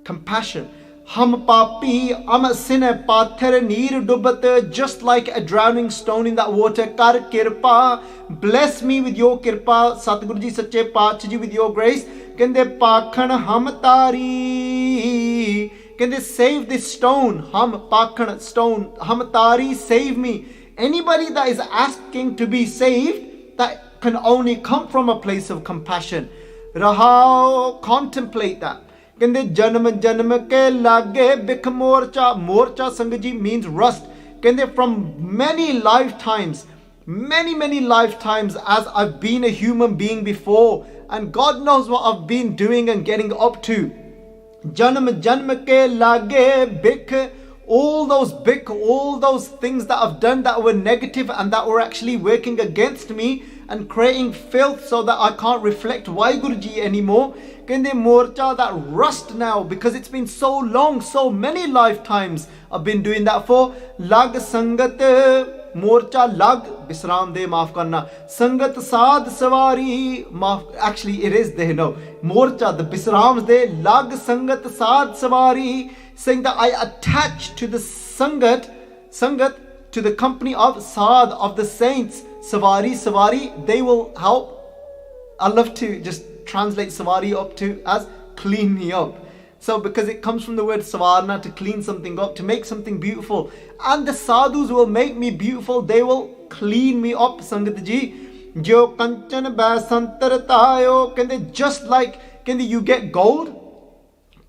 Compassion. Hum papi, I'm a sinner, pathar neer dubat, just like a drowning stone in that water. Kar kirpa, bless me with your kirpa, Satguru Ji Sache Paatshah Ji, with your grace. Kende pakhan hum tari, kende save this stone, hum pakhan stone, hum tari, save me. Anybody that is asking to be saved, that can only come from a place of compassion. Rahao, contemplate that. Kende janam janam ke lage bikh morcha. Morcha, Sangat Ji, means rust. Kende from many lifetimes as I've been a human being before, and God knows what I've been doing and getting up to. Janam janam ke lage bikh. All those things that I've done that were negative and that were actually working against me and creating filth so that I can't reflect Vaheguru Ji anymore. Kende morcha, that rust now, because it's been so long, so many lifetimes I've been doing that for. Lag sangat morcha, lag bisram de maaf karna, sangat saad savari maaf, actually it is there, no, morcha, the bisrams de, lag sangat saad savari, saying that I attach to the sangat, to the company of saad, of the saints. Savari, they will help. I love to just translate savari up to as clean me up. So because it comes from the word savarna, to clean something up, to make something beautiful. And the sadhus will make me beautiful. They will clean me up, Sangat Ji. Jo kanchan basantar tayo. Just like, you get gold?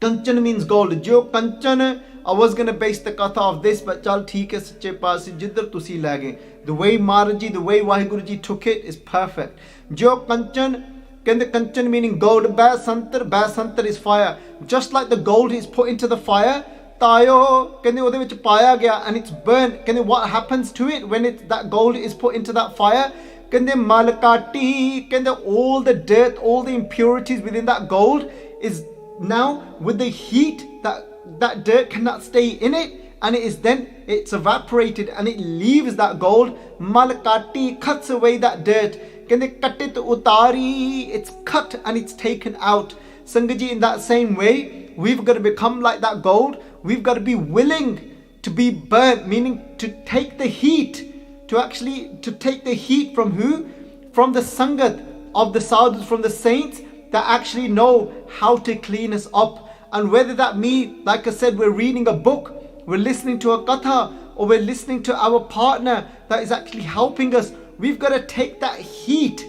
Kanchan means gold. Jo kanchan, I was going to base the katha of this, but chal theek hai, sache paase jiddhar tusi lage. The way Maharaj Ji, the way Vaheguru Ji took it is perfect. Jo kanchan, kanchan meaning gold. Basantar is fire. Just like the gold is put into the fire, tayo, ode vich paya gaya and it's burnt. What happens to it when that gold is put into that fire? Malakati, all the dirt, all the impurities within that gold is now with the heat, that dirt cannot stay in it, and it's evaporated and it leaves that gold. Malakati cuts away that dirt. Katit utari, it's cut and it's taken out. Sangat Ji, in that same way, we've got to become like that gold. We've got to be willing to be burnt, meaning to take the heat, to take the heat from who? From the sangat of the sadhus, from the saints that actually know how to clean us up. And whether that means, like I said, we're reading a book, we're listening to a katha, or we're listening to our partner that is actually helping us, we've got to take that heat.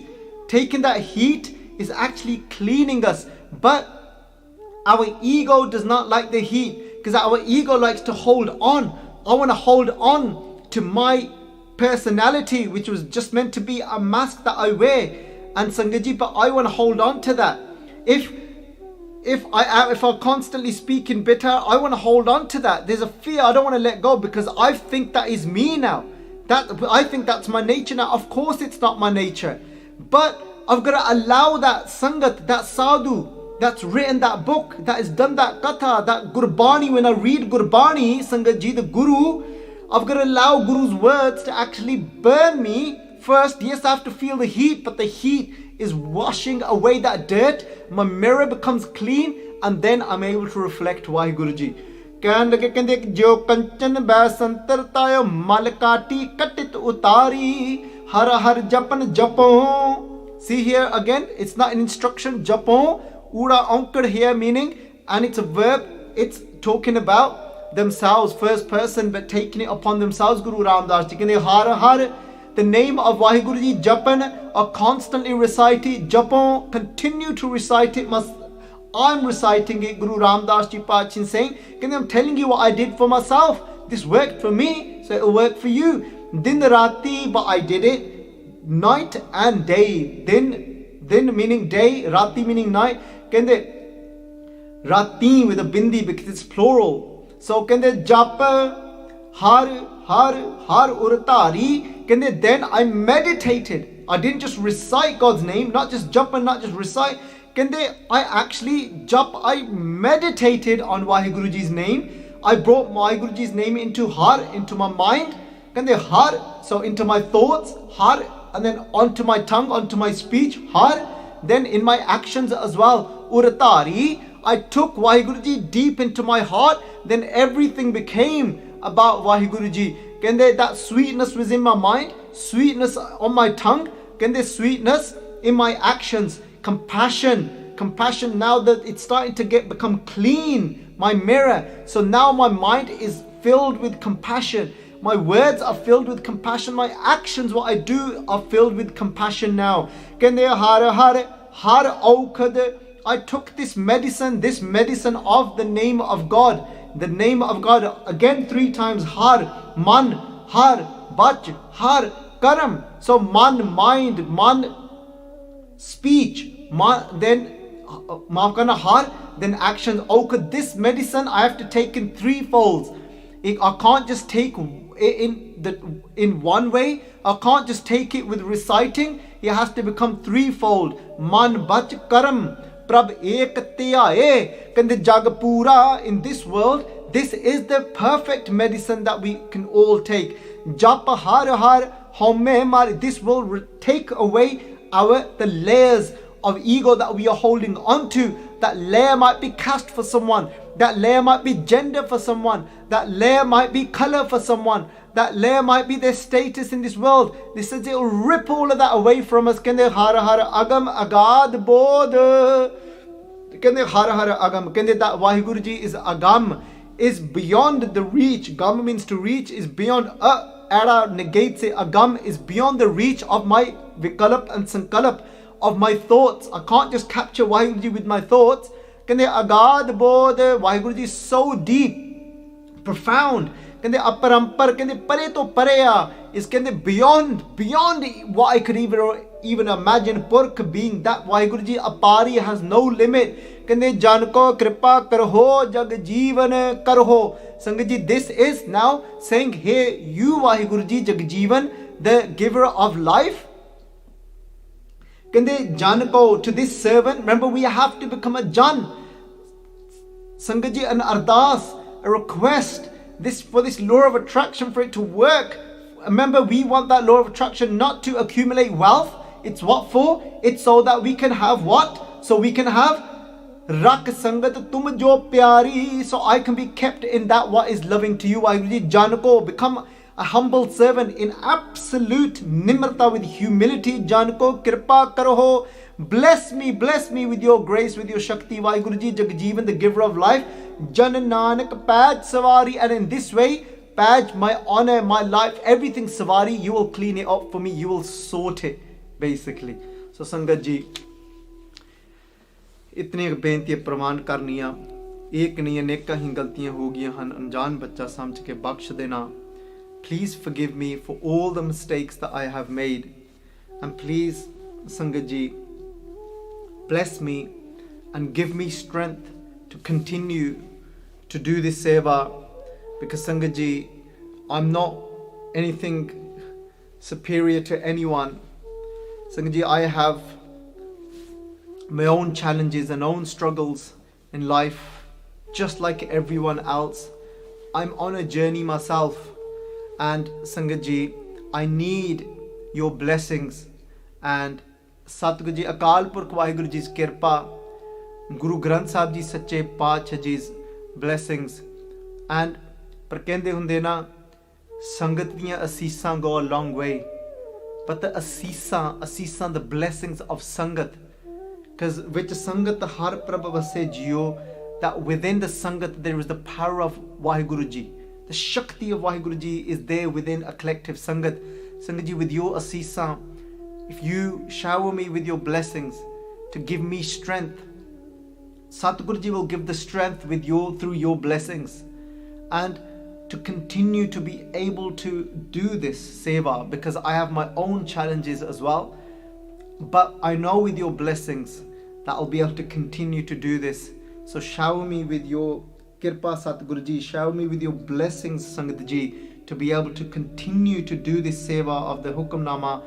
Taking that heat is actually cleaning us. But our ego does not like the heat, because our ego likes to hold on. I want to hold on to my personality, which was just meant to be a mask that I wear. And Sangat Ji, but I want to hold on to that. if I constantly speak in bitter, I want to hold on to that. There's a fear I don't want to let go, because I think that is me now. I think that's my nature now. Of course it's not my nature, but I've got to allow that Sangat, that sadhu that's written that book, that has done that katha, that Gurbani. When I read Gurbani, Sangat ji, the Guru, I've got to allow Guru's words to actually burn me first. Yes, I have to feel the heat, but the heat is washing away that dirt. My mirror becomes clean, and then I'm able to reflect Vaheguru Ji. ਕਹਿਣ ਲੱਗੇ ਕਹਿੰਦੇ ਜੋ ਕੰਚਨ ਬੈ ਸੰਤਰ ਤਾਇਓ ਮਲ ਕਾਟੀ ਕਟਿਤ ਉਤਾਰੀ ਹਰ ਹਰ Japan ਜਪੋ. See here again, it's not an instruction. Japo, ura onkar here meaning, and it's a verb. It's talking about themselves, first person, but taking it upon themselves. Guru Ramdas ji ਕਹਿੰਦੇ ਹਰ ਹਰ, the name of Vaheguru Ji, japan, are constantly recited. Japo, continue to recite it. I'm reciting it. Guru Ramdas ji Pachin saying, I'm telling you what I did for myself. This worked for me, so it'll work for you. Din rati, but I did it night and day. Din meaning day, rati meaning night. Kende rati with a bindi because it's plural. So kende japa har urtari. Kende then I meditated. I didn't just recite God's name, not just japa, not just recite. I actually I meditated on Vaheguru Ji's name. I brought Vaheguru Ji's name into my mind. Har, so into my thoughts, har, and then onto my tongue, onto my speech, har. Then in my actions as well, uratari. I took Vaheguru Ji deep into my heart. Then everything became about Vaheguru Ji. That sweetness was in my mind, sweetness on my tongue, sweetness in my actions. Compassion now that it's starting to become clean, my mirror. So now my mind is filled with compassion. My words are filled with compassion. My actions, what I do, are filled with compassion now. I took this medicine of the name of God. The name of God again 3 times. Har, man, har, bach, har, karam. So man, mind, man, speech, then har, then action. This medicine I have to take in 3 folds. I can't just take it in one way. I can't just take it with reciting. It has to become 3-fold. Man bach karam prab ek tiyaye. Kande jag pura. In this world, this is the perfect medicine that we can all take. Japa har home mar. This will take away the layers of ego that we are holding on to. That layer might be caste for someone. That layer might be gender for someone. That layer might be color for someone. That layer might be their status in this world. This says it will rip all of that away from us. Kende har agam agad bod. Kende har agam. Kende that Vaheguru Ji is agam, is beyond the reach. Gam means to reach, is beyond. Ara negates it. Agam is beyond the reach of my vikalap and sankalap, of my thoughts. I can't just capture Vaheguru Ji with my thoughts. Kende agad bod. Vaheguru Ji is so deep, profound. Kende aparampar, kende pare to pareya, is kende beyond what I could even imagine. Purk being that Vaheguru Ji apari has no limit. Kende janko kripa karho jag jeevan karho. Sangat Ji, this is now saying, hey, you Vaheguru Ji jag jeevan, the giver of life. Kende janko, to this servant, remember we have to become a jan. Sangat Ji, an ardaas, a request. For this law of attraction, for it to work. Remember, we want that law of attraction not to accumulate wealth. It's what for? It's so that we can have what? So we can have rak sangat tum jo pyari. So I can be kept in that what is loving to you. Janko, become a humble servant in absolute nimrata, with humility. Janko kripa karo. Bless me with your grace, with your shakti. Vaheguru Ji Jagjeevan, the giver of life. Jan Nanak Paj Savari. And in this way, Paj, my honor, my life, everything Savari, you will clean it up for me. You will sort it, basically. So Sangat Ji, इतनी बेनती प्रमाण करनिया, एक नहीं अनेका ही गलतियां हो गई हन, अनजान बच्चा समझ के बख्श देना. Please forgive me for all the mistakes that I have made. And please, Sangat Ji, bless me and give me strength to continue to do this seva, because Sangat Ji, I'm not anything superior to anyone. Sangat Ji, I have my own challenges and own struggles in life, just like everyone else. I'm on a journey myself, and Sangat Ji, I need your blessings. And Satguru Ji, Akal Purkh Vaheguru Ji's kirpa, Guru Granth Sahib Ji Sache Paatshah Ji's blessings, and par kende hunde na, Sangat diyan asisaan go a long way. But the asisaan, the blessings of Sangat, because with Sangat har prabh vase jiyo, that within the Sangat there is the power of Vaheguru Ji. The Shakti of Vaheguru Ji is there within a collective Sangat. Sangat Ji, with your asisaan, if you shower me with your blessings to give me strength, Satguru Ji will give the strength through your blessings, and to continue to be able to do this seva, because I have my own challenges as well. But I know with your blessings that I'll be able to continue to do this. So shower me with your kirpa, Satguru Ji, shower me with your blessings, Sangat Ji, to be able to continue to do this seva of the Hukamnama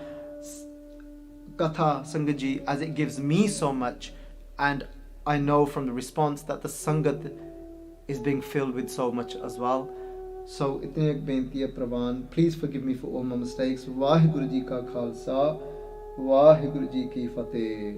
Katha, Sangat Ji, as it gives me so much. And I know from the response that the Sangat is being filled with so much as well. So, itne ek benti hai Pravan, please forgive me for all my mistakes. Vaheguru Ji ka Khalsa, Vaheguru Ji ki Fateh.